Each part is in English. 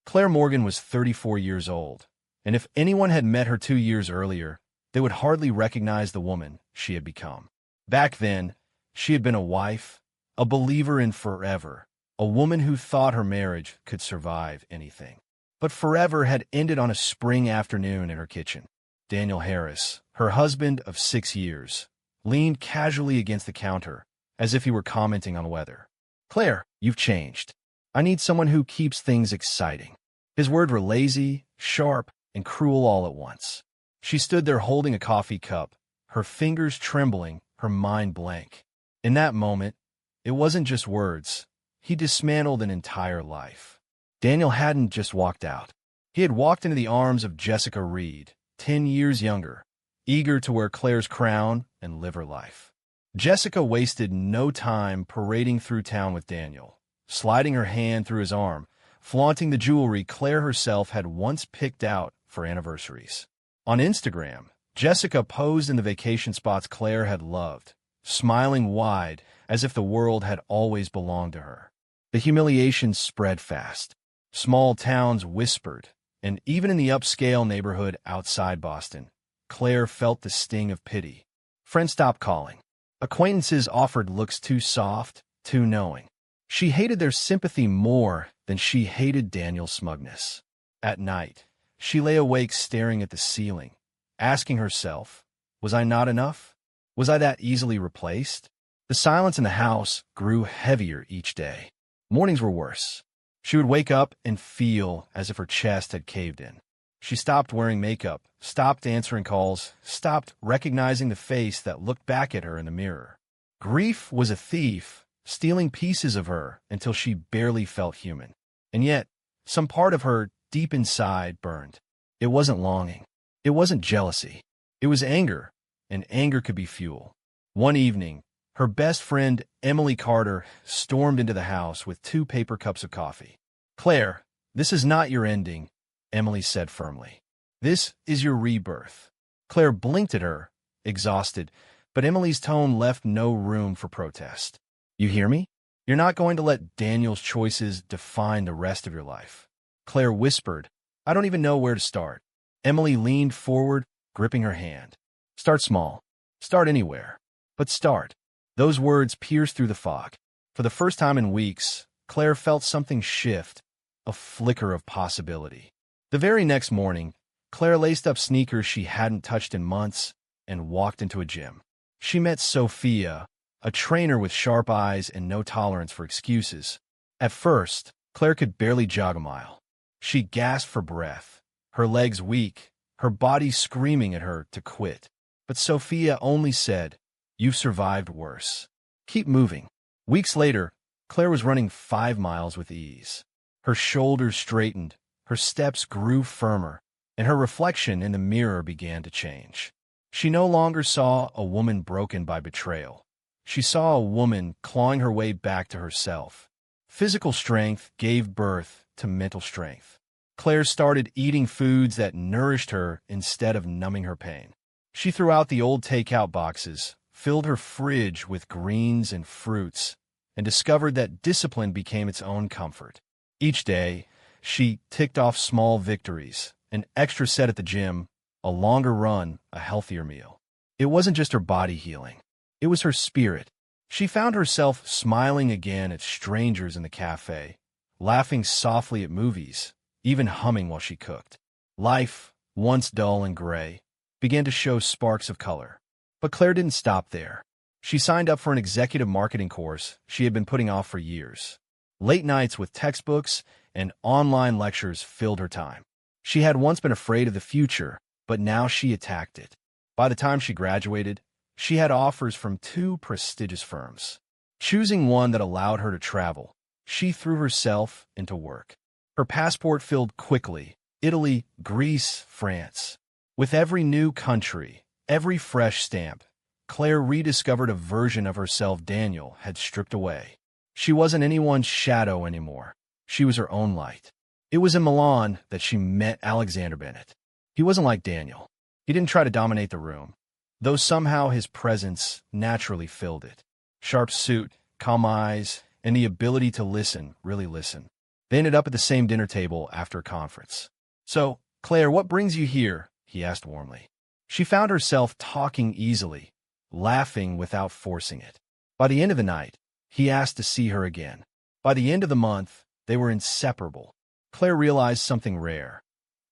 Clare Morgan was 34 years old, and if anyone had met her 2 years earlier, they would hardly recognize the woman she had become. Back then, she had been a wife, a believer in forever, a woman who thought her marriage could survive anything. But forever had ended on a spring afternoon in her kitchen. Daniel Harris, her husband of 6 years, leaned casually against the counter, as if he were commenting on weather. "Claire, you've changed. I need someone who keeps things exciting." His words were lazy, sharp, and cruel all at once. She stood there holding a coffee cup, her fingers trembling, her mind blank. In that moment, it wasn't just words. He dismantled an entire life. Daniel hadn't just walked out. He had walked into the arms of Jessica Reed, 10 years younger, eager to wear Claire's crown and live her life. Jessica wasted no time parading through town with Daniel, sliding her hand through his arm, flaunting the jewelry Claire herself had once picked out for anniversaries. On Instagram, Jessica posed in the vacation spots Claire had loved, smiling wide as if the world had always belonged to her. The humiliation spread fast. Small towns whispered, and even in the upscale neighborhood outside Boston, Claire felt the sting of pity. Friends stopped calling. Acquaintances offered looks too soft, too knowing. She hated their sympathy more than she hated Daniel's smugness. At night, she lay awake staring at the ceiling, asking herself, was I not enough? Was I that easily replaced? The silence in the house grew heavier each day. Mornings were worse. She would wake up and feel as if her chest had caved in. She stopped wearing makeup, stopped answering calls, stopped recognizing the face that looked back at her in the mirror. Grief was a thief, stealing pieces of her until she barely felt human. And yet, some part of her, deep inside, burned. It wasn't longing. It wasn't jealousy. It was anger, and anger could be fuel. One evening, her best friend, Emily Carter, stormed into the house with 2 paper cups of coffee. "Claire, this is not your ending," Emily said firmly. "This is your rebirth." Claire blinked at her, exhausted, but Emily's tone left no room for protest. "You hear me? You're not going to let Daniel's choices define the rest of your life." Claire whispered, "I don't even know where to start." Emily leaned forward, gripping her hand. "Start small. Start anywhere. But start." Those words pierced through the fog. For the first time in weeks, Claire felt something shift, a flicker of possibility. The very next morning, Claire laced up sneakers she hadn't touched in months and walked into a gym. She met Sophia, a trainer with sharp eyes and no tolerance for excuses. At first, Claire could barely jog a mile. She gasped for breath, her legs weak, her body screaming at her to quit. But Sophia only said, "You've survived worse. Keep moving." Weeks later, Claire was running 5 miles with ease. Her shoulders straightened, her steps grew firmer, and her reflection in the mirror began to change. She no longer saw a woman broken by betrayal. She saw a woman clawing her way back to herself. Physical strength gave birth to mental strength. Claire started eating foods that nourished her instead of numbing her pain. She threw out the old takeout boxes, filled her fridge with greens and fruits, and discovered that discipline became its own comfort. Each day, she ticked off small victories, an extra set at the gym, a longer run, a healthier meal. It wasn't just her body healing. It was her spirit. She found herself smiling again at strangers in the cafe, laughing softly at movies, even humming while she cooked. Life, once dull and gray, began to show sparks of color. But Claire didn't stop there. She signed up for an executive marketing course she had been putting off for years. Late nights with textbooks and online lectures filled her time. She had once been afraid of the future, but now she attacked it. By the time she graduated, she had offers from 2 prestigious firms. Choosing one that allowed her to travel, she threw herself into work. Her passport filled quickly: Italy, Greece, France. With every new country, every fresh stamp, Claire rediscovered a version of herself Daniel had stripped away. She wasn't anyone's shadow anymore. She was her own light. It was in Milan that she met Alexander Bennett. He wasn't like Daniel. He didn't try to dominate the room, though somehow his presence naturally filled it. Sharp suit, calm eyes, and the ability to listen, really listen. They ended up at the same dinner table after a conference. "So, Claire, what brings you here?" he asked warmly. She found herself talking easily, laughing without forcing it. By the end of the night, he asked to see her again. By the end of the month, they were inseparable. Claire realized something rare.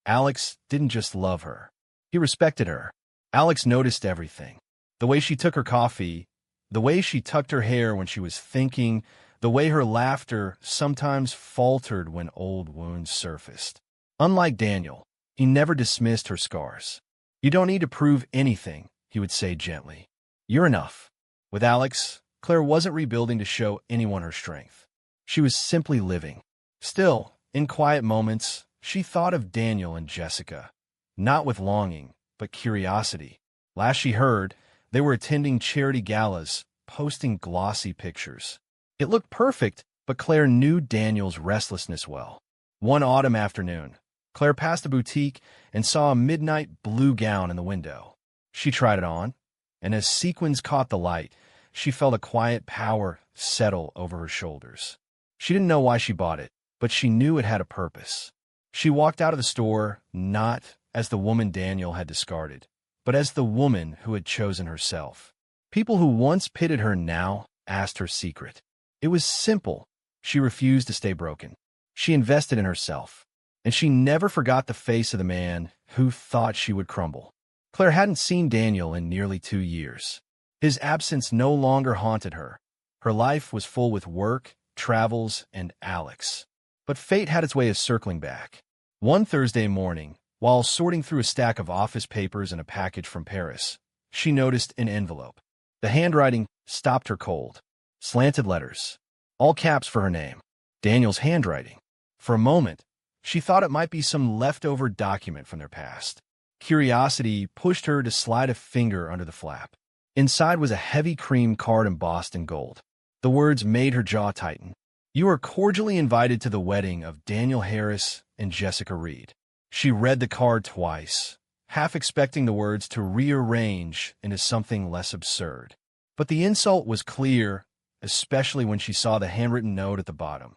Alex didn't just love her. He respected her. Alex noticed everything. The way she took her coffee, the way she tucked her hair when she was thinking, the way her laughter sometimes faltered when old wounds surfaced. Unlike Daniel, he never dismissed her scars. "You don't need to prove anything," he would say gently. "You're enough." With Alex, Claire wasn't rebuilding to show anyone her strength. She was simply living. Still, in quiet moments, she thought of Daniel and Jessica, not with longing, but curiosity. Last she heard, they were attending charity galas, posting glossy pictures. It looked perfect, but Claire knew Daniel's restlessness well. One autumn afternoon, Claire passed a boutique and saw a midnight blue gown in the window. She tried it on, and as sequins caught the light, she felt a quiet power settle over her shoulders. She didn't know why she bought it, but she knew it had a purpose. She walked out of the store not as the woman Daniel had discarded, but as the woman who had chosen herself. People who once pitted her now asked her secret. It was simple. She refused to stay broken. She invested in herself, and she never forgot the face of the man who thought she would crumble. Claire hadn't seen Daniel in nearly 2 years. His absence no longer haunted her. Her life was full with work, travels, and Alex. But fate had its way of circling back. One Thursday morning, while sorting through a stack of office papers and a package from Paris, she noticed an envelope. The handwriting stopped her cold. Slanted letters, all caps for her name. Daniel's handwriting. For a moment, she thought it might be some leftover document from their past. Curiosity pushed her to slide a finger under the flap. Inside was a heavy cream card embossed in gold. The words made her jaw tighten. "You are cordially invited to the wedding of Daniel Harris and Jessica Reed." She read the card twice, half expecting the words to rearrange into something less absurd. But the insult was clear, especially when she saw the handwritten note at the bottom.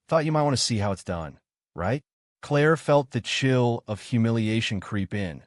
"Thought you might want to see how it's done, right?" Claire felt the chill of humiliation creep in,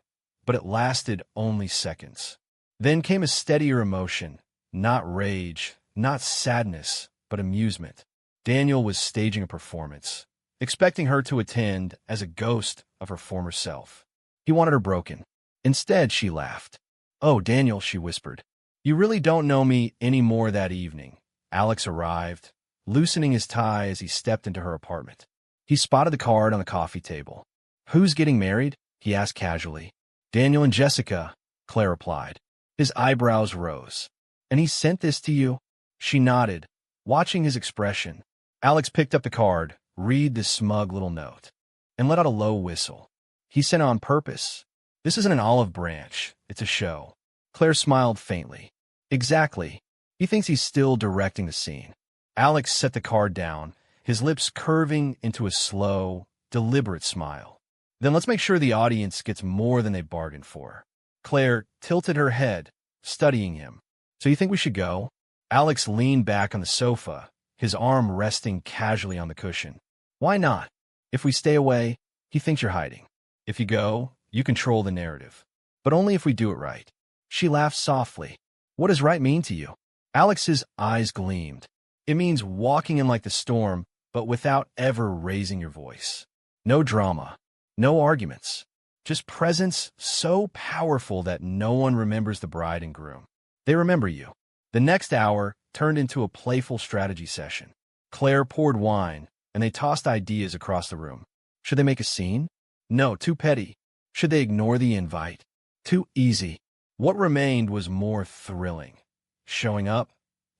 but it lasted only seconds. Then came a steadier emotion, not rage, not sadness, but amusement. Daniel was staging a performance, expecting her to attend as a ghost of her former self. He wanted her broken. Instead, she laughed. "Oh, Daniel," she whispered, "you really don't know me any more." That evening, Alex arrived, loosening his tie as he stepped into her apartment. He spotted the card on the coffee table. "Who's getting married?" he asked casually. "Daniel and Jessica," Claire replied. His eyebrows rose. "And he sent this to you?" She nodded, watching his expression. Alex picked up the card, read the smug little note, and let out a low whistle. "He sent it on purpose. This isn't an olive branch. It's a show." Claire smiled faintly. "Exactly. He thinks he's still directing the scene." Alex set the card down, his lips curving into a slow, deliberate smile. "Then let's make sure the audience gets more than they bargained for." Claire tilted her head, studying him. "So you think we should go?" Alex leaned back on the sofa, his arm resting casually on the cushion. "Why not? If we stay away, he thinks you're hiding. If you go, you control the narrative. But only if we do it right." She laughed softly. "What does right mean to you?" Alex's eyes gleamed. "It means walking in like the storm, but without ever raising your voice. No drama, no arguments, just presence so powerful that no one remembers the bride and groom. They remember you." The next hour turned into a playful strategy session. Claire poured wine, and they tossed ideas across the room. Should they make a scene? No, too petty. Should they ignore the invite? Too easy. What remained was more thrilling. Showing up,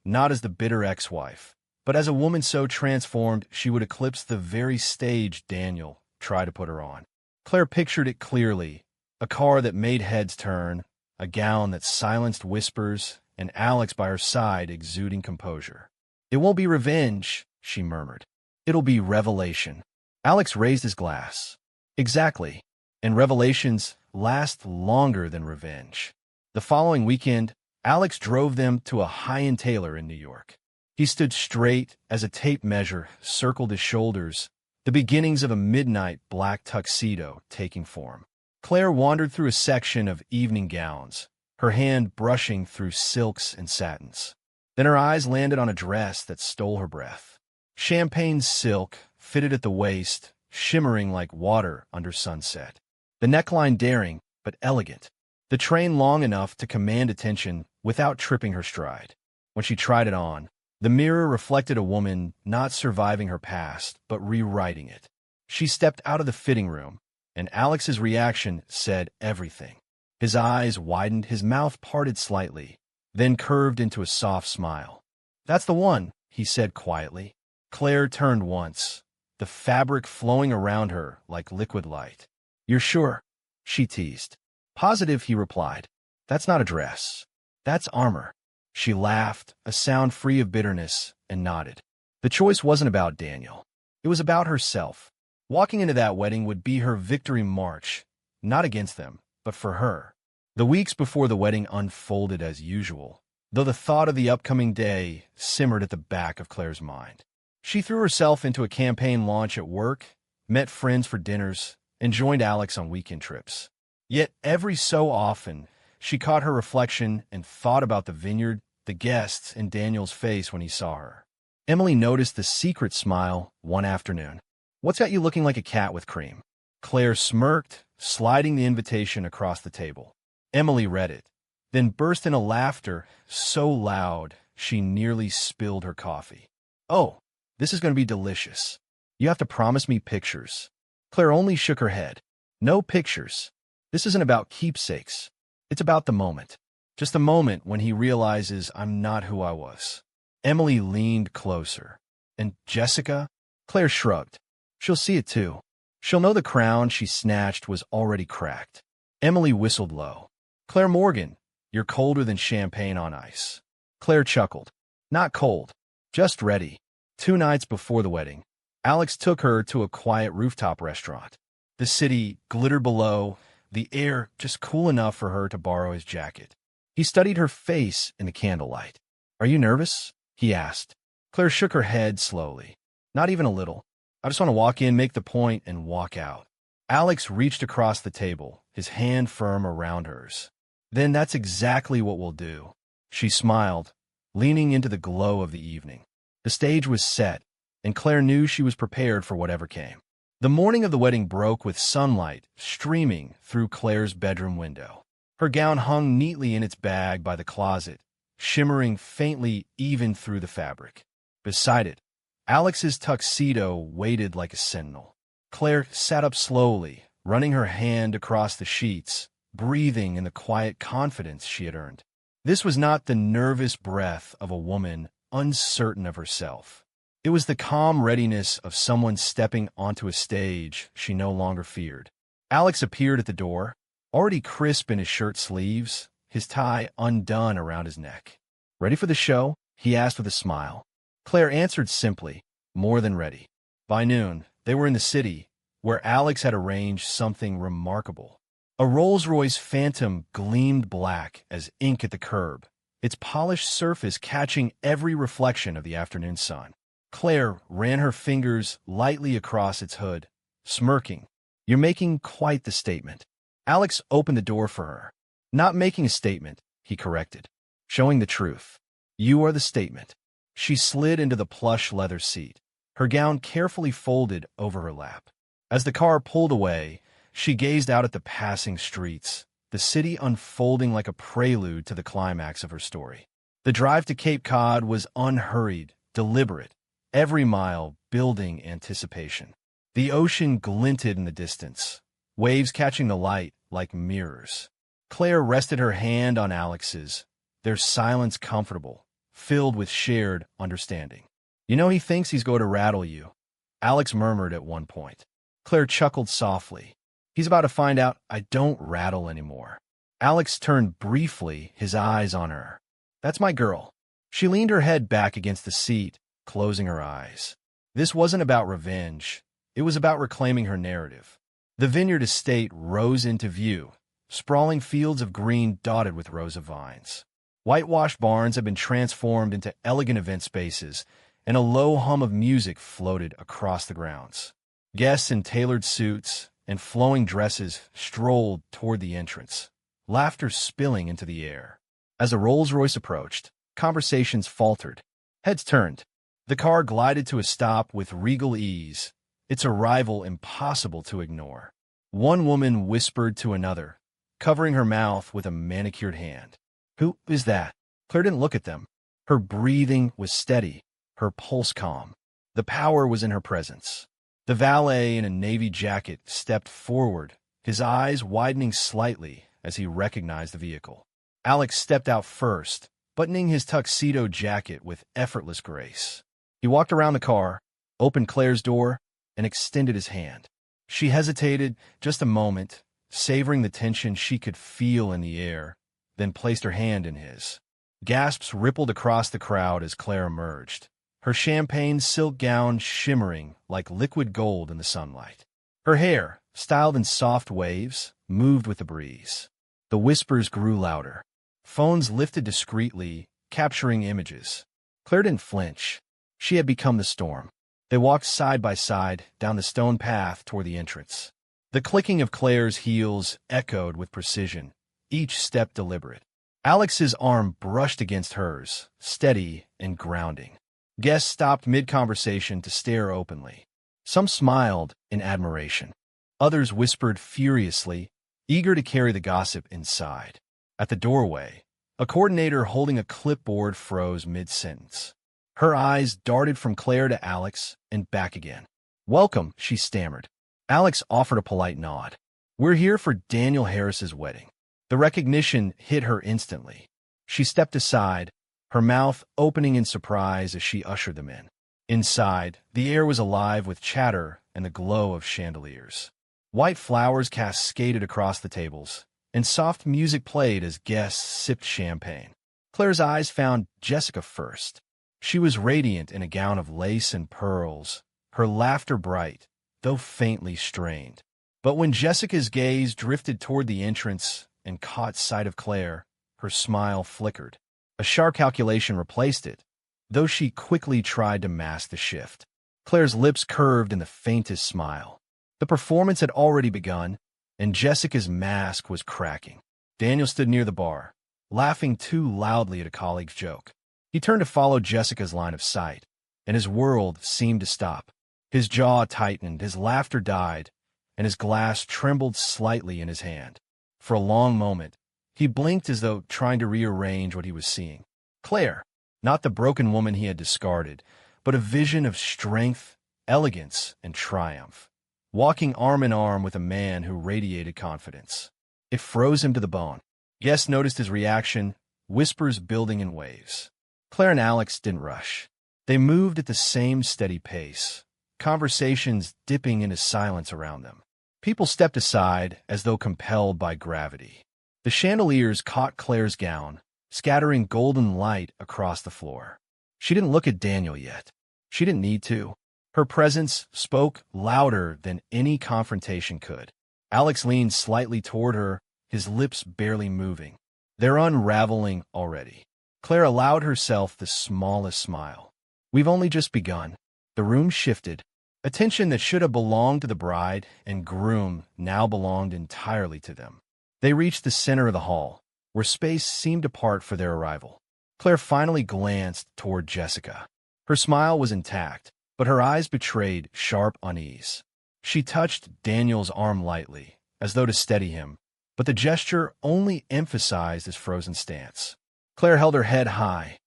not as the bitter ex-wife, but as a woman so transformed she would eclipse the very stage Daniel tried to put her on. Claire pictured it clearly, a car that made heads turn, a gown that silenced whispers, and Alex by her side exuding composure. "It won't be revenge," she murmured. "It'll be revelation." Alex raised his glass. "Exactly, and revelations last longer than revenge." The following weekend, Alex drove them to a high-end tailor in New York. He stood straight as a tape measure circled his shoulders, the beginnings of a midnight black tuxedo taking form. Claire wandered through a section of evening gowns, her hand brushing through silks and satins. Then her eyes landed on a dress that stole her breath. Champagne silk, fitted at the waist, shimmering like water under sunset. The neckline daring, but elegant. The train long enough to command attention without tripping her stride. When she tried it on, the mirror reflected a woman not surviving her past, but rewriting it. She stepped out of the fitting room, and Alex's reaction said everything. His eyes widened, his mouth parted slightly, then curved into a soft smile. "That's the one," he said quietly. Claire turned once, the fabric flowing around her like liquid light. "You're sure?" she teased. "Positive," he replied. "That's not a dress. That's armor." She laughed, a sound free of bitterness, and nodded. The choice wasn't about Daniel. It was about herself. Walking into that wedding would be her victory march, not against them, but for her. The weeks before the wedding unfolded as usual, though the thought of the upcoming day simmered at the back of Claire's mind. She threw herself into a campaign launch at work, met friends for dinners, and joined Alex on weekend trips. Yet every so often, she caught her reflection and thought about the vineyard, the guests, and Daniel's face when he saw her. Emily noticed the secret smile one afternoon. "What's got you looking like a cat with cream?" Claire smirked, sliding the invitation across the table. Emily read it, then burst into laughter so loud she nearly spilled her coffee. "Oh, this is going to be delicious. You have to promise me pictures." Claire only shook her head. "No pictures. This isn't about keepsakes. It's about the moment. Just the moment when he realizes I'm not who I was." Emily leaned closer. "And Jessica?" Claire shrugged. "She'll see it too. She'll know the crown she snatched was already cracked." Emily whistled low. "Clare Morgan, you're colder than champagne on ice." Claire chuckled. "Not cold, just ready." 2 nights before the wedding, Alex took her to a quiet rooftop restaurant. The city glittered below, the air just cool enough for her to borrow his jacket. He studied her face in the candlelight. "Are you nervous?" he asked. Claire shook her head slowly. "Not even a little. I just want to walk in, make the point, and walk out." Alex reached across the table, his hand firm around hers. "Then that's exactly what we'll do." She smiled, leaning into the glow of the evening. The stage was set, and Claire knew she was prepared for whatever came. The morning of the wedding broke with sunlight streaming through Claire's bedroom window. Her gown hung neatly in its bag by the closet, shimmering faintly even through the fabric. Beside it, Alex's tuxedo waited like a sentinel. Claire sat up slowly, running her hand across the sheets, breathing in the quiet confidence she had earned. This was not the nervous breath of a woman uncertain of herself. It was the calm readiness of someone stepping onto a stage she no longer feared. Alex appeared at the door, already crisp in his shirt sleeves, his tie undone around his neck. "Ready for the show?" he asked with a smile. Claire answered simply, "More than ready." By noon, they were in the city, where Alex had arranged something remarkable. A Rolls-Royce Phantom gleamed black as ink at the curb, its polished surface catching every reflection of the afternoon sun. Claire ran her fingers lightly across its hood, smirking. "You're making quite the statement." Alex opened the door for her. "Not making a statement," he corrected. "Showing the truth. You are the statement." She slid into the plush leather seat, her gown carefully folded over her lap. As the car pulled away, she gazed out at the passing streets, the city unfolding like a prelude to the climax of her story. The drive to Cape Cod was unhurried, deliberate, every mile building anticipation. The ocean glinted in the distance, waves catching the light like mirrors. Claire rested her hand on Alex's, their silence comfortable, filled with shared understanding. "You know he thinks he's going to rattle you," Alex murmured at one point. Claire chuckled softly. "He's about to find out I don't rattle anymore." Alex turned briefly, his eyes on her. "That's my girl." She leaned her head back against the seat, closing her eyes. This wasn't about revenge. It was about reclaiming her narrative. The vineyard estate rose into view, sprawling fields of green dotted with rows of vines. Whitewashed barns had been transformed into elegant event spaces, and a low hum of music floated across the grounds. Guests in tailored suits and flowing dresses strolled toward the entrance, laughter spilling into the air. As a Rolls-Royce approached, conversations faltered. Heads turned. The car glided to a stop with regal ease, its arrival impossible to ignore. One woman whispered to another, covering her mouth with a manicured hand. "Who is that?" Claire didn't look at them. Her breathing was steady, her pulse calm. The power was in her presence. The valet in a navy jacket stepped forward, his eyes widening slightly as he recognized the vehicle. Alex stepped out first, buttoning his tuxedo jacket with effortless grace. He walked around the car, opened Claire's door, and extended his hand. She hesitated just a moment, savoring the tension she could feel in the air, then placed her hand in his. Gasps rippled across the crowd as Claire emerged, her champagne silk gown shimmering like liquid gold in the sunlight. Her hair, styled in soft waves, moved with the breeze. The whispers grew louder. Phones lifted discreetly, capturing images. Claire didn't flinch. She had become the storm. They walked side by side down the stone path toward the entrance. The clicking of Claire's heels echoed with precision, each step deliberate. Alex's arm brushed against hers, steady and grounding. Guests stopped mid-conversation to stare openly. Some smiled in admiration. Others whispered furiously, eager to carry the gossip inside. At the doorway, a coordinator holding a clipboard froze mid-sentence. Her eyes darted from Claire to Alex and back again. "Welcome," she stammered. Alex offered a polite nod. "We're here for Daniel Harris's wedding." The recognition hit her instantly. She stepped aside, her mouth opening in surprise as she ushered them in. Inside, the air was alive with chatter and the glow of chandeliers. White flowers cascaded across the tables, and soft music played as guests sipped champagne. Claire's eyes found Jessica first. She was radiant in a gown of lace and pearls, her laughter bright, though faintly strained. But when Jessica's gaze drifted toward the entrance and caught sight of Claire, her smile flickered. A sharp calculation replaced it, though she quickly tried to mask the shift. Claire's lips curved in the faintest smile. The performance had already begun, and Jessica's mask was cracking. Daniel stood near the bar, laughing too loudly at a colleague's joke. He turned to follow Jessica's line of sight, and his world seemed to stop. His jaw tightened, his laughter died, and his glass trembled slightly in his hand. For a long moment, he blinked as though trying to rearrange what he was seeing. Claire, not the broken woman he had discarded, but a vision of strength, elegance, and triumph, walking arm in arm with a man who radiated confidence. It froze him to the bone. Guests noticed his reaction, whispers building in waves. Claire and Alex didn't rush. They moved at the same steady pace, conversations dipping into silence around them. People stepped aside as though compelled by gravity. The chandeliers caught Claire's gown, scattering golden light across the floor. She didn't look at Daniel yet. She didn't need to. Her presence spoke louder than any confrontation could. Alex leaned slightly toward her, his lips barely moving. "They're unraveling already." Claire allowed herself the smallest smile. "We've only just begun." The room shifted. Attention that should have belonged to the bride and groom now belonged entirely to them. They reached the center of the hall, where space seemed to part for their arrival. Claire finally glanced toward Jessica. Her smile was intact, but her eyes betrayed sharp unease. She touched Daniel's arm lightly, as though to steady him, but the gesture only emphasized his frozen stance. Claire held her head high,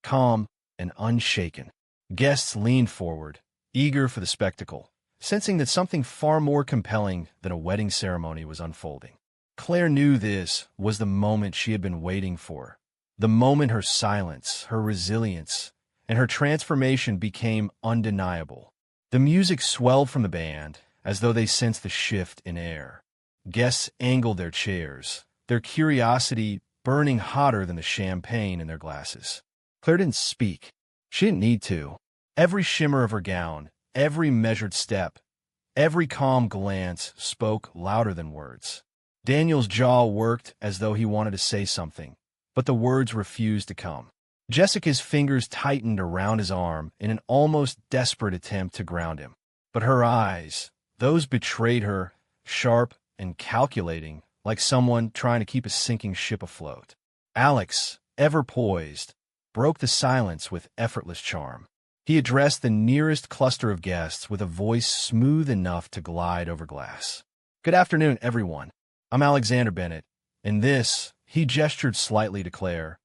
calm and unshaken. Guests leaned forward, eager for the spectacle, sensing that something far more compelling than a wedding ceremony was unfolding. Claire knew this was the moment she had been waiting for, the moment her silence, her resilience, and her transformation became undeniable. The music swelled from the band, as though they sensed the shift in air. Guests angled their chairs, their curiosity burning hotter than the champagne in their glasses. Claire didn't speak. She didn't need to. Every shimmer of her gown, every measured step, every calm glance spoke louder than words. Daniel's jaw worked as though he wanted to say something, but the words refused to come. Jessica's fingers tightened around his arm in an almost desperate attempt to ground him, but her eyes, Those betrayed her, sharp and calculating, like someone trying to keep a sinking ship afloat. Alex, ever poised, broke the silence with effortless charm. He addressed the nearest cluster of guests with a voice smooth enough to glide over glass. "Good afternoon, everyone. I'm Alexander Bennett, and this," he gestured slightly to Claire,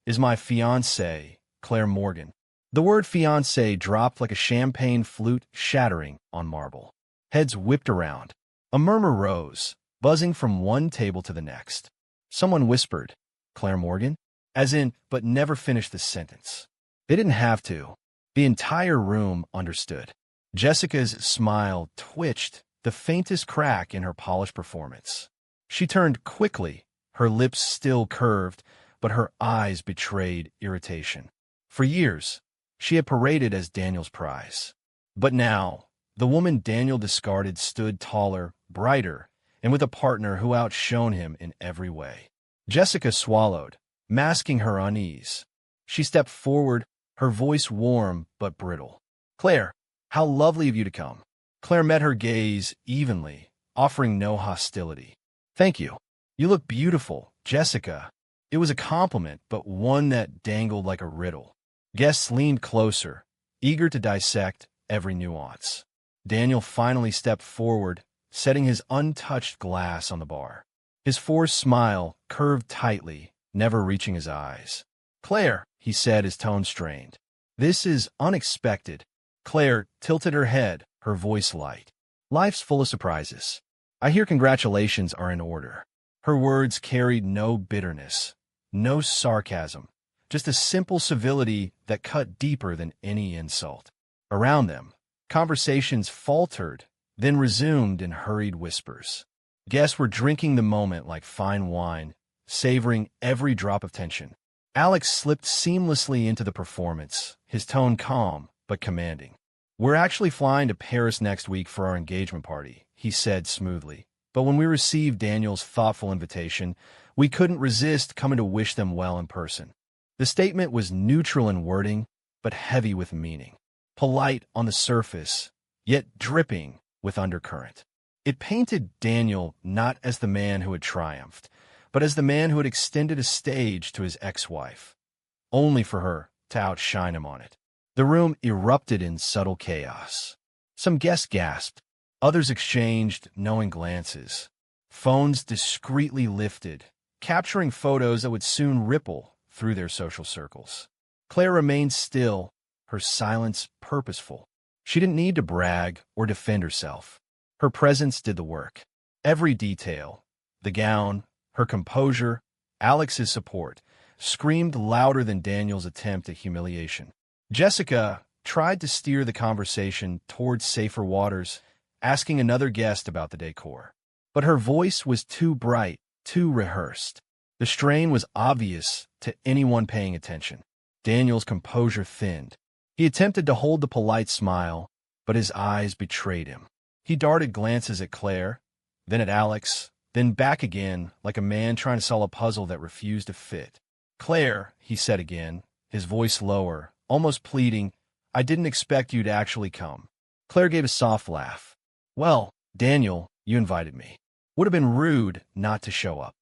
"is my fiancée, Clare Morgan." The word fiancé dropped like a champagne flute shattering on marble. Heads whipped around. A murmur rose, buzzing from one table to the next. Someone whispered, "Clare Morgan?" As in, but never finished the sentence. They didn't have to. The entire room understood. Jessica's smile twitched, the faintest crack in her polished performance. She turned quickly, her lips still curved, but her eyes betrayed irritation. For years, she had paraded as Daniel's prize. But now, the woman Daniel discarded stood taller, brighter, and with a partner who outshone him in every way. Jessica swallowed, masking her unease. She stepped forward, her voice warm but brittle. "Claire, how lovely of you to come." Claire met her gaze evenly, offering no hostility. "Thank you. You look beautiful, Jessica." It was a compliment, but one that dangled like a riddle. Guests leaned closer, eager to dissect every nuance. Daniel finally stepped forward, setting his untouched glass on the bar. His forced smile curved tightly, never reaching his eyes. "Claire," he said, his tone strained. "This is unexpected." Claire tilted her head, her voice light. "Life's full of surprises. I hear congratulations are in order." Her words carried no bitterness, no sarcasm, just a simple civility that cut deeper than any insult. Around them, conversations faltered, then resumed in hurried whispers. Guests were drinking the moment like fine wine, savoring every drop of tension. Alex slipped seamlessly into the performance, his tone calm but commanding. "We're actually flying to Paris next week for our engagement party," he said smoothly. "But when we received Daniel's thoughtful invitation, we couldn't resist coming to wish them well in person." The statement was neutral in wording, but heavy with meaning. Polite on the surface, yet dripping with undercurrent. It painted Daniel not as the man who had triumphed, but as the man who had extended a stage to his ex-wife, only for her to outshine him on it. The room erupted in subtle chaos. Some guests gasped, others exchanged knowing glances. Phones discreetly lifted, capturing photos that would soon ripple through their social circles. Claire remained still, her silence purposeful. She didn't need to brag or defend herself. Her presence did the work. Every detail, the gown, her composure, Alex's support, screamed louder than Daniel's attempt at humiliation. Jessica tried to steer the conversation towards safer waters, asking another guest about the decor. But her voice was too bright, too rehearsed. The strain was obvious to anyone paying attention. Daniel's composure thinned. He attempted to hold the polite smile, but his eyes betrayed him. He darted glances at Claire, then at Alex, then back again like a man trying to solve a puzzle that refused to fit. "Claire," he said again, his voice lower, almost pleading, "I didn't expect you to actually come." Claire gave a soft laugh. "Well, Daniel, you invited me. Would have been rude not to show up."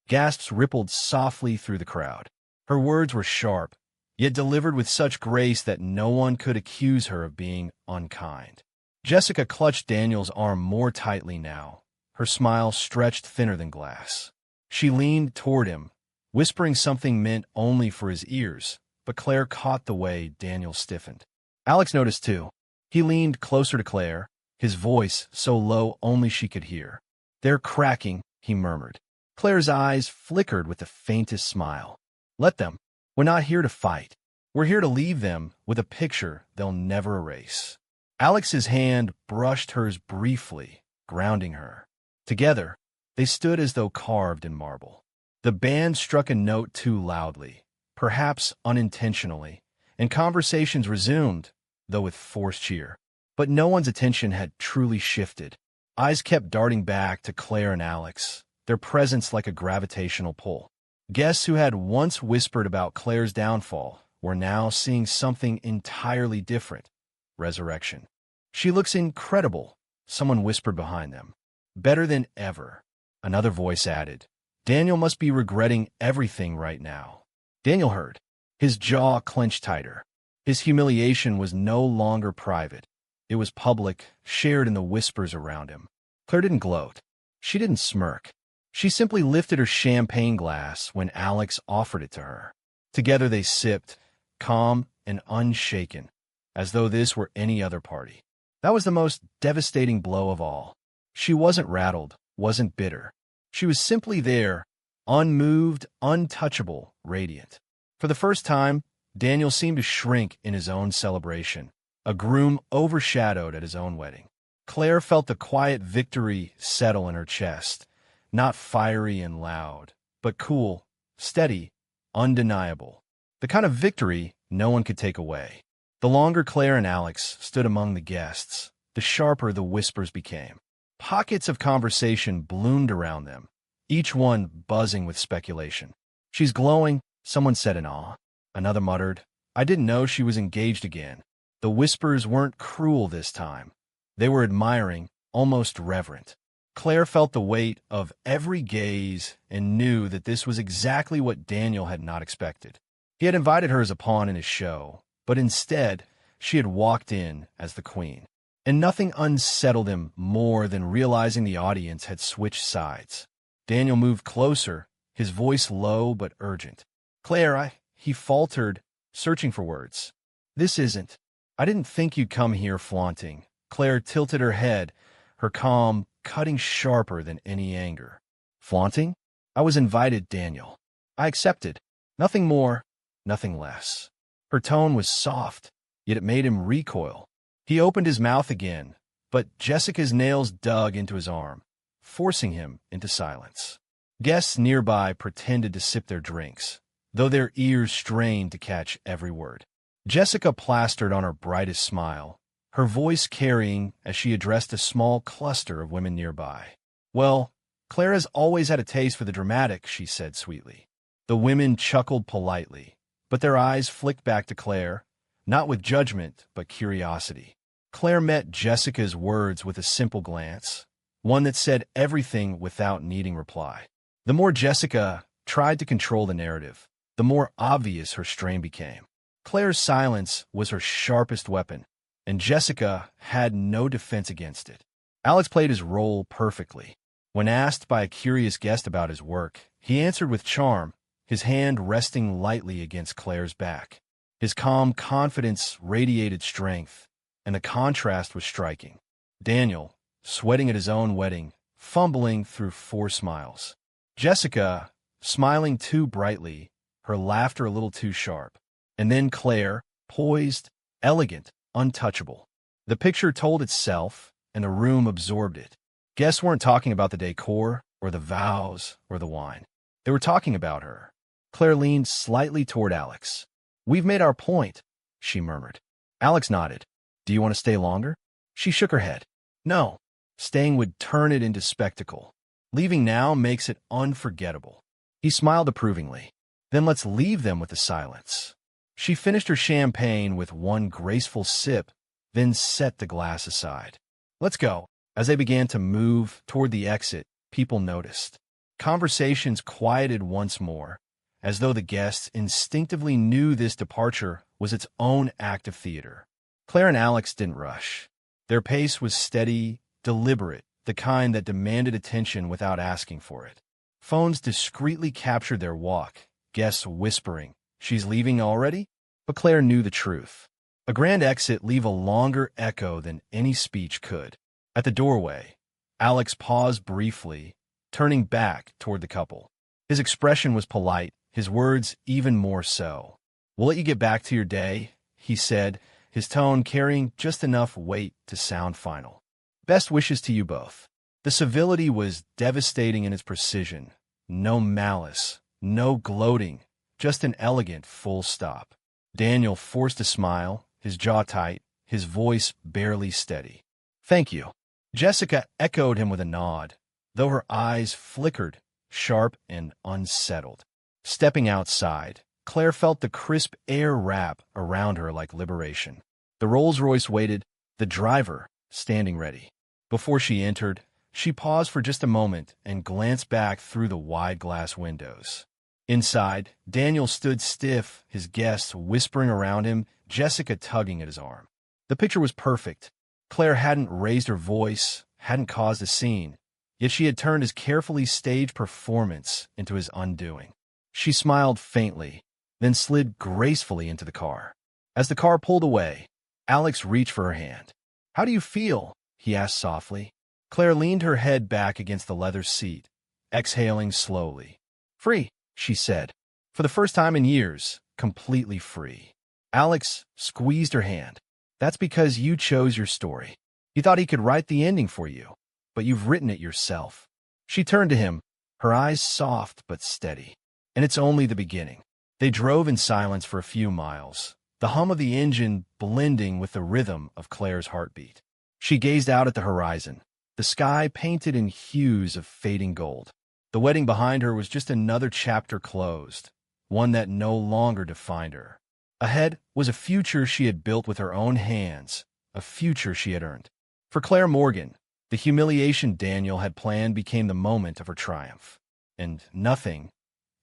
Gasps rippled softly through the crowd. Her words were sharp, yet delivered with such grace that no one could accuse her of being unkind. Jessica clutched Daniel's arm more tightly now, her smile stretched thinner than glass. She leaned toward him, whispering something meant only for his ears, but Claire caught the way Daniel stiffened. Alex noticed too. He leaned closer to Claire, his voice so low only she could hear. "They're cracking," he murmured. Claire's eyes flickered with the faintest smile. "Let them. We're not here to fight. We're here to leave them with a picture they'll never erase." Alex's hand brushed hers briefly, grounding her. Together, they stood as though carved in marble. The band struck a note too loudly, perhaps unintentionally, and conversations resumed, though with forced cheer. But no one's attention had truly shifted. Eyes kept darting back to Claire and Alex, their presence like a gravitational pull. Guests who had once whispered about Claire's downfall were now seeing something entirely different: resurrection. "She looks incredible," Someone whispered behind them. Better than ever. Another voice added. Daniel must be regretting everything right now. Daniel heard. His jaw clenched tighter. His humiliation was no longer private. It was public, shared in the whispers around him. Claire didn't gloat. She didn't smirk. She simply lifted her champagne glass when Alex offered it to her. Together they sipped, calm and unshaken, as though this were any other party. That was the most devastating blow of all. She wasn't rattled, wasn't bitter. She was simply there, unmoved, untouchable, radiant. For the first time, Daniel seemed to shrink in his own celebration, a groom overshadowed at his own wedding. Claire felt the quiet victory settle in her chest, not fiery and loud, but cool, steady, undeniable. The kind of victory no one could take away. The longer Claire and Alex stood among the guests, the sharper the whispers became. Pockets of conversation bloomed around them, each one buzzing with speculation. She's glowing, someone said in awe. Another muttered, I didn't know she was engaged again. The whispers weren't cruel this time. They were admiring, almost reverent. Claire felt the weight of every gaze and knew that this was exactly what Daniel had not expected. He had invited her as a pawn in his show, but instead, she had walked in as the queen. And nothing unsettled him more than realizing the audience had switched sides. Daniel moved closer, his voice low but urgent. Claire, he faltered, searching for words. This isn't. I didn't think you'd come here flaunting. Claire tilted her head, her calm cutting sharper than any anger. Flaunting? I was invited, Daniel. I accepted. Nothing more, nothing less. Her tone was soft, yet it made him recoil. He opened his mouth again, but Jessica's nails dug into his arm, forcing him into silence. Guests nearby pretended to sip their drinks, though their ears strained to catch every word. Jessica plastered on her brightest smile, her voice carrying as she addressed a small cluster of women nearby. Well, Claire has always had a taste for the dramatic, she said sweetly. The women chuckled politely, but their eyes flicked back to Claire, not with judgment, but curiosity. Claire met Jessica's words with a simple glance, one that said everything without needing reply. The more Jessica tried to control the narrative, the more obvious her strain became. Claire's silence was her sharpest weapon, and Jessica had no defense against it. Alex played his role perfectly. When asked by a curious guest about his work, he answered with charm, his hand resting lightly against Claire's back. His calm confidence radiated strength, and the contrast was striking. Daniel, sweating at his own wedding, fumbling through 4 smiles. Jessica, smiling too brightly, her laughter a little too sharp. And then Claire, poised, elegant, untouchable. The picture told itself, and the room absorbed it. Guests weren't talking about the decor, or the vows, or the wine. They were talking about her. Claire leaned slightly toward Alex. We've made our point, she murmured. Alex nodded. Do you want to stay longer? She shook her head. No. Staying would turn it into spectacle. Leaving now makes it unforgettable. He smiled approvingly. Then let's leave them with the silence. She finished her champagne with one graceful sip, then set the glass aside. Let's go. As they began to move toward the exit, people noticed. Conversations quieted once more, as though the guests instinctively knew this departure was its own act of theater. Claire and Alex didn't rush. Their pace was steady, deliberate, the kind that demanded attention without asking for it. Phones discreetly captured their walk, guests whispering, "She's leaving already?" But Claire knew the truth. A grand exit leave a longer echo than any speech could. At the doorway, Alex paused briefly, turning back toward the couple. His expression was polite, his words even more so. "We'll let you get back to your day," he said, his tone carrying just enough weight to sound final. "Best wishes to you both." The civility was devastating in its precision. No malice, no gloating, just an elegant full stop. Daniel forced a smile, his jaw tight, his voice barely steady. "Thank you." Jessica echoed him with a nod, though her eyes flickered, sharp and unsettled. Stepping outside, Claire felt the crisp air wrap around her like liberation. The Rolls-Royce waited, the driver standing ready. Before she entered, she paused for just a moment and glanced back through the wide glass windows. Inside, Daniel stood stiff, his guests whispering around him, Jessica tugging at his arm. The picture was perfect. Claire hadn't raised her voice, hadn't caused a scene, yet she had turned his carefully staged performance into his undoing. She smiled faintly, then slid gracefully into the car. As the car pulled away, Alex reached for her hand. "How do you feel?" he asked softly. Claire leaned her head back against the leather seat, exhaling slowly. "Free," she said. "For the first time in years, completely free." Alex squeezed her hand. "That's because you chose your story. You thought he could write the ending for you, but you've written it yourself." She turned to him, her eyes soft but steady. "And it's only the beginning." They drove in silence for a few miles, the hum of the engine blending with the rhythm of Claire's heartbeat. She gazed out at the horizon, the sky painted in hues of fading gold. The wedding behind her was just another chapter closed, one that no longer defined her. Ahead was a future she had built with her own hands, a future she had earned. For Clare Morgan, the humiliation Daniel had planned became the moment of her triumph. And nothing,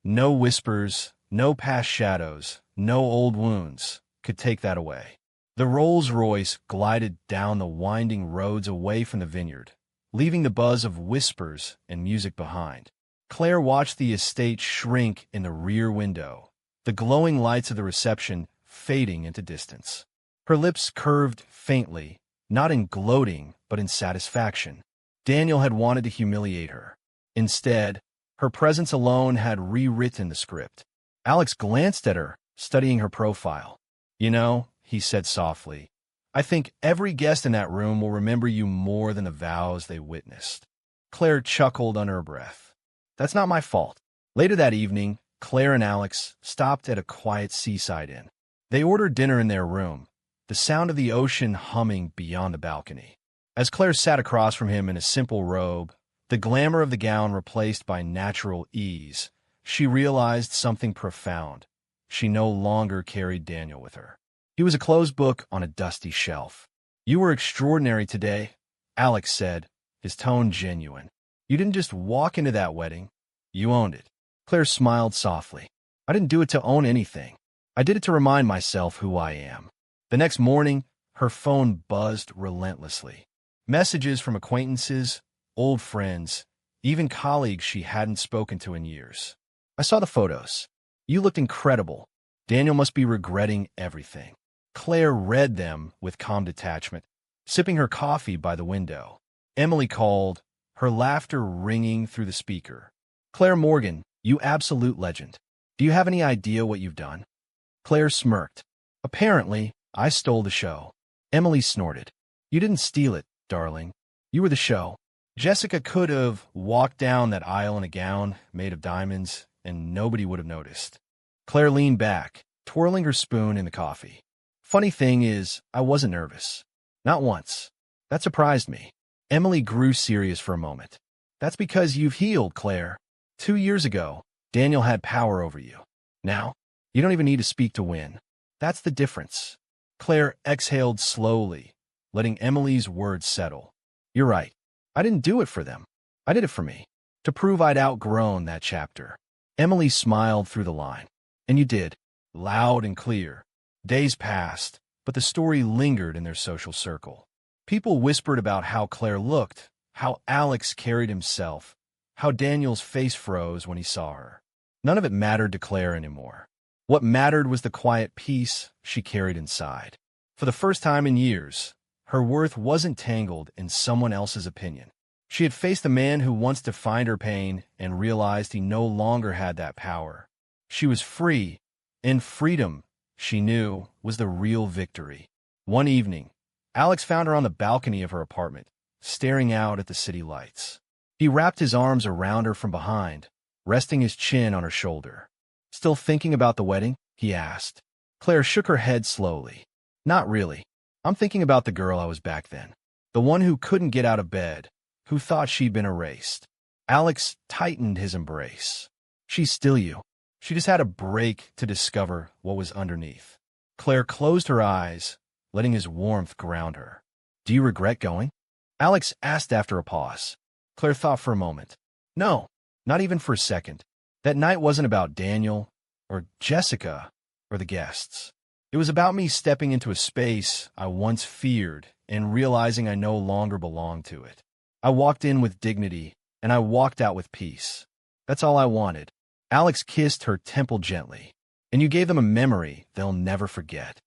no whispers, no past shadows, no old wounds, could take that away. The Rolls-Royce glided down the winding roads away from the vineyard, leaving the buzz of whispers and music behind. Claire watched the estate shrink in the rear window, the glowing lights of the reception fading into distance. Her lips curved faintly, not in gloating, but in satisfaction. Daniel had wanted to humiliate her. Instead, her presence alone had rewritten the script. Alex glanced at her, studying her profile. "You know," he said softly, "I think every guest in that room will remember you more than the vows they witnessed." Claire chuckled under her breath. "That's not my fault." Later that evening, Claire and Alex stopped at a quiet seaside inn. They ordered dinner in their room, the sound of the ocean humming beyond the balcony. As Claire sat across from him in a simple robe, the glamour of the gown replaced by natural ease, she realized something profound. She no longer carried Daniel with her. He was a closed book on a dusty shelf. "You were extraordinary today," Alex said, his tone genuine. "You didn't just walk into that wedding. You owned it." Claire smiled softly. "I didn't do it to own anything. I did it to remind myself who I am." The next morning, her phone buzzed relentlessly. Messages from acquaintances, old friends, even colleagues she hadn't spoken to in years. "I saw the photos. You looked incredible. Daniel must be regretting everything." Claire read them with calm detachment, sipping her coffee by the window. Emily called, her laughter ringing through the speaker. "Clare Morgan, you absolute legend. Do you have any idea what you've done?" Claire smirked. "Apparently, I stole the show." Emily snorted. "You didn't steal it, darling. You were the show." Jessica could have walked down that aisle in a gown made of diamonds, and nobody would have noticed. Claire leaned back, twirling her spoon in the coffee. "Funny thing is, I wasn't nervous. Not once. That surprised me." Emily grew serious for a moment. "That's because you've healed, Claire. 2 years ago, Daniel had power over you. Now, you don't even need to speak to win. That's the difference." Claire exhaled slowly, letting Emily's words settle. "You're right. I didn't do it for them. I did it for me, to prove I'd outgrown that chapter." Emily smiled through the line. "And you did, loud and clear." Days passed, but the story lingered in their social circle. People whispered about how Claire looked, how Alex carried himself, how Daniel's face froze when he saw her. None of it mattered to Claire anymore. What mattered was the quiet peace she carried inside. For the first time in years, her worth wasn't tangled in someone else's opinion. She had faced a man who once defined her pain and realized he no longer had that power. She was free, and freedom, she knew, was the real victory. One evening, Alex found her on the balcony of her apartment, staring out at the city lights. He wrapped his arms around her from behind, resting his chin on her shoulder. "Still thinking about the wedding?" he asked. Claire shook her head slowly. "Not really. I'm thinking about the girl I was back then. The one who couldn't get out of bed, who thought she'd been erased." Alex tightened his embrace. "She's still you. She just had a break to discover what was underneath." Claire closed her eyes, letting his warmth ground her. "Do you regret going?" Alex asked after a pause. Claire thought for a moment. No, not even for a second. That night wasn't about Daniel, or Jessica, or the guests. It was about me stepping into a space I once feared and realizing I no longer belonged to it. I walked in with dignity, and I walked out with peace. That's all I wanted. Alex kissed her temple gently. And you gave them a memory they'll never forget.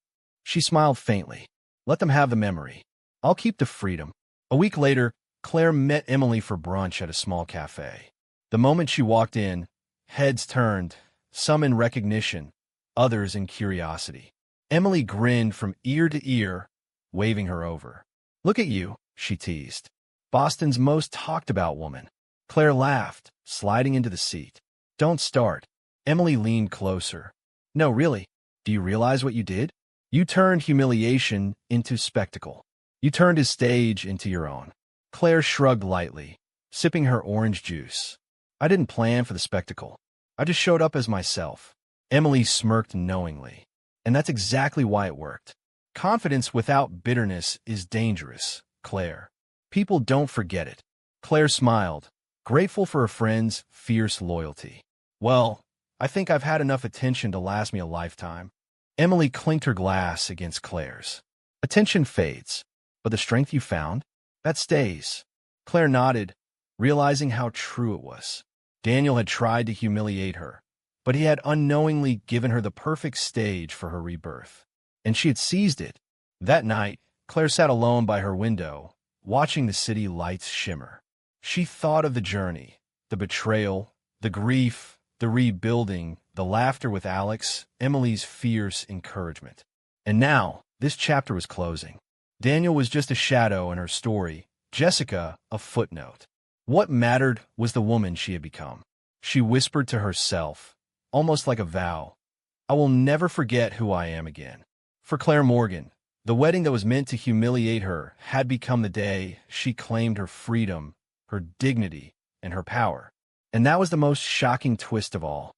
She smiled faintly. Let them have the memory. I'll keep the freedom. A week later, Claire met Emily for brunch at a small cafe. The moment she walked in, heads turned, some in recognition, others in curiosity. Emily grinned from ear to ear, waving her over. Look at you, she teased. Boston's most talked-about woman. Claire laughed, sliding into the seat. Don't start. Emily leaned closer. No, really. Do you realize what you did? You turned humiliation into spectacle. You turned his stage into your own. Claire shrugged lightly, sipping her orange juice. I didn't plan for the spectacle. I just showed up as myself. Emily smirked knowingly. And that's exactly why it worked. Confidence without bitterness is dangerous, Claire. People don't forget it. Claire smiled, grateful for her friend's fierce loyalty. Well, I think I've had enough attention to last me a lifetime. Emily clinked her glass against Claire's. Attention fades, but the strength you found, that stays. Claire nodded, realizing how true it was. Daniel had tried to humiliate her, but he had unknowingly given her the perfect stage for her rebirth. And she had seized it. That night, Claire sat alone by her window, watching the city lights shimmer. She thought of the journey, the betrayal, the grief, the rebuilding, the laughter with Alex, Emily's fierce encouragement. And now, this chapter was closing. Daniel was just a shadow in her story, Jessica a footnote. What mattered was the woman she had become. She whispered to herself, almost like a vow, I will never forget who I am again. For Clare Morgan, the wedding that was meant to humiliate her had become the day she claimed her freedom, her dignity, and her power. And that was the most shocking twist of all.